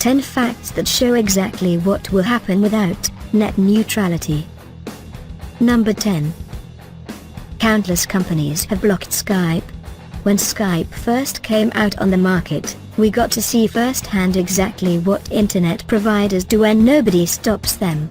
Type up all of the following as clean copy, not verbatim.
10 facts that show exactly what will happen without net neutrality. Number 10. Countless companies have blocked Skype. When Skype first came out on the market, we got to see firsthand exactly what internet providers do when nobody stops them.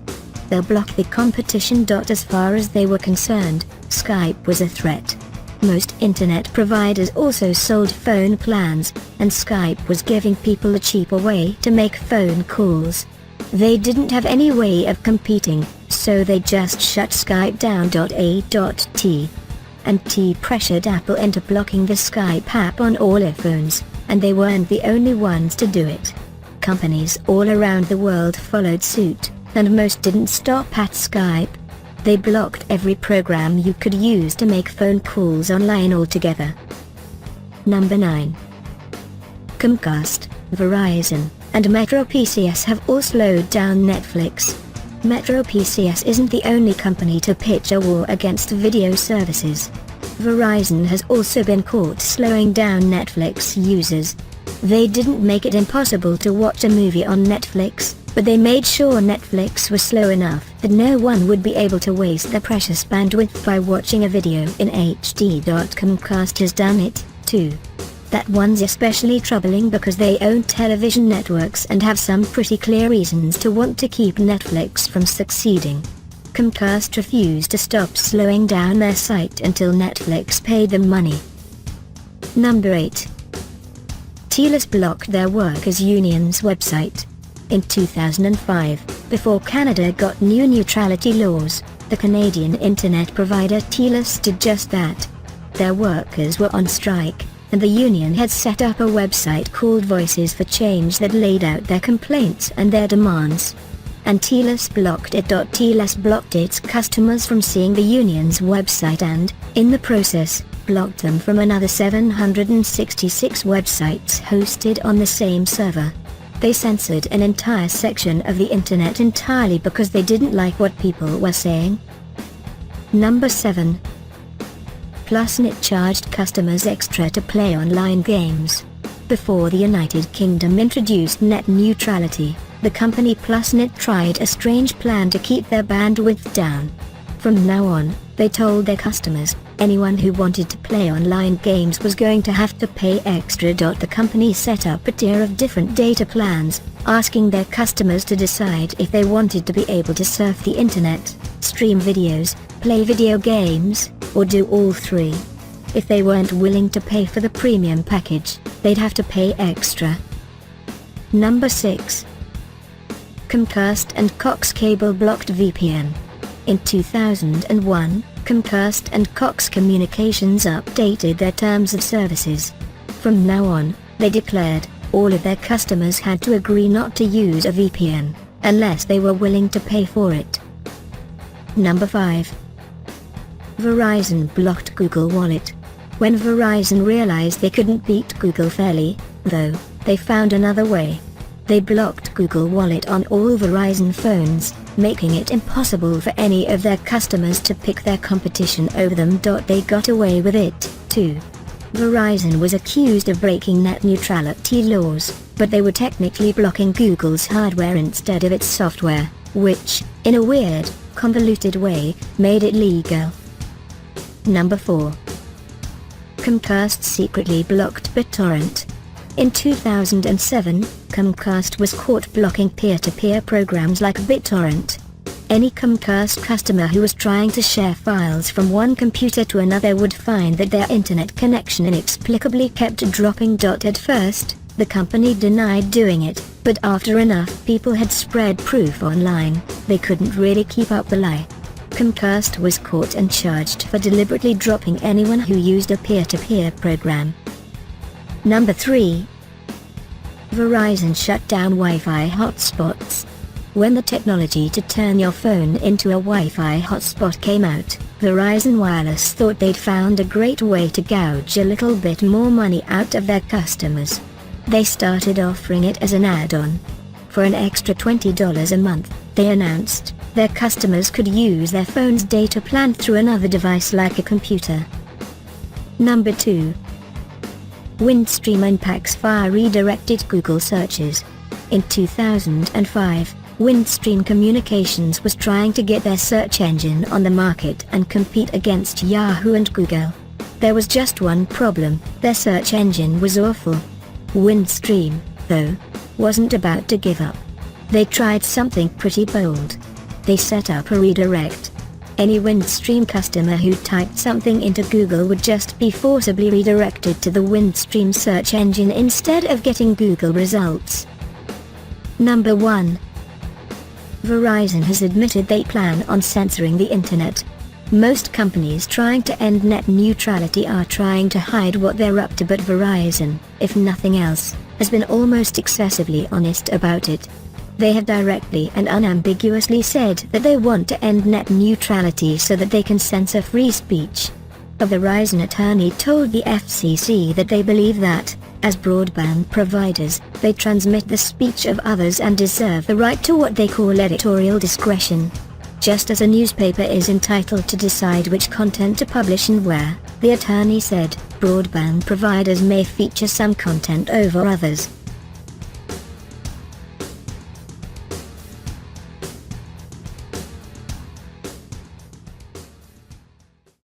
They'll block the competition. As far as they were concerned, Skype was a threat. Most internet providers also sold phone plans, and Skype was giving people a cheaper way to make phone calls. They didn't have any way of competing, so they just shut Skype down. AT&T pressured Apple into blocking the Skype app on all iPhones, and they weren't the only ones to do it. Companies all around the world followed suit, and most didn't stop at Skype. They blocked every program you could use to make phone calls online altogether. Number 9. Comcast, Verizon, and Metro PCS have all slowed down Netflix. Metro PCS isn't the only company to pitch a war against video services. Verizon has also been caught slowing down Netflix users. They didn't make it impossible to watch a movie on Netflix, but they made sure Netflix was slow enough that no one would be able to waste their precious bandwidth by watching a video in HD. Comcast has done it, too. That one's especially troubling because they own television networks and have some pretty clear reasons to want to keep Netflix from succeeding. Comcast refused to stop slowing down their site until Netflix paid them money. Number 8. TELUS blocked their workers' union's website. In 2005, before Canada got new neutrality laws, the Canadian internet provider TELUS did just that. Their workers were on strike, and the union had set up a website called Voices for Change that laid out their complaints and their demands. And TELUS blocked it. TELUS blocked its customers from seeing the union's website and, in the process, blocked them from another 766 websites hosted on the same server. They censored an entire section of the internet entirely because they didn't like what people were saying. Number 7. PlusNet charged customers extra to play online games. Before the United Kingdom introduced net neutrality, the company PlusNet tried a strange plan to keep their bandwidth down. From now on, they told their customers, anyone who wanted to play online games was going to have to pay extra. The company set up a tier of different data plans, asking their customers to decide if they wanted to be able to surf the internet, stream videos, play video games, or do all three. If they weren't willing to pay for the premium package, they'd have to pay extra. Number 6. Comcast and Cox Cable blocked VPN. In 2001, Comcast and Cox Communications updated their terms of services. From now on, they declared, all of their customers had to agree not to use a VPN, unless they were willing to pay for it. Number 5. Verizon blocked Google Wallet. When Verizon realized they couldn't beat Google fairly, though, they found another way. They blocked Google Wallet on all Verizon phones, making it impossible for any of their customers to pick their competition over them. They got away with it, too. Verizon was accused of breaking net neutrality laws, but they were technically blocking Google's hardware instead of its software, which, in a weird, convoluted way, made it legal. Number 4. Comcast secretly blocked BitTorrent. In 2007, Comcast was caught blocking peer-to-peer programs like BitTorrent. Any Comcast customer who was trying to share files from one computer to another would find that their internet connection inexplicably kept dropping. At first, the company denied doing it, but after enough people had spread proof online, they couldn't really keep up the lie. Comcast was caught and charged for deliberately dropping anyone who used a peer-to-peer program. Number 3. Verizon shut down Wi-Fi hotspots. When the technology to turn your phone into a Wi-Fi hotspot came out, Verizon Wireless thought they'd found a great way to gouge a little bit more money out of their customers. They started offering it as an add-on. For an extra $20 a month, they announced, their customers could use their phone's data plan through another device like a computer. Number 2. Windstream impacts fire redirected Google searches. In 2005, Windstream Communications was trying to get their search engine on the market and compete against Yahoo and Google. There was just one problem: their search engine was awful. Windstream, though, wasn't about to give up. They tried something pretty bold. They set up a redirect. Any Windstream customer who typed something into Google would just be forcibly redirected to the Windstream search engine instead of getting Google results. Number 1. Verizon has admitted they plan on censoring the internet. Most companies trying to end net neutrality are trying to hide what they're up to, but Verizon, if nothing else, has been almost excessively honest about it. They have directly and unambiguously said that they want to end net neutrality so that they can censor free speech. A Verizon attorney told the FCC that they believe that, as broadband providers, they transmit the speech of others and deserve the right to what they call editorial discretion. Just as a newspaper is entitled to decide which content to publish and where, the attorney said, broadband providers may feature some content over others.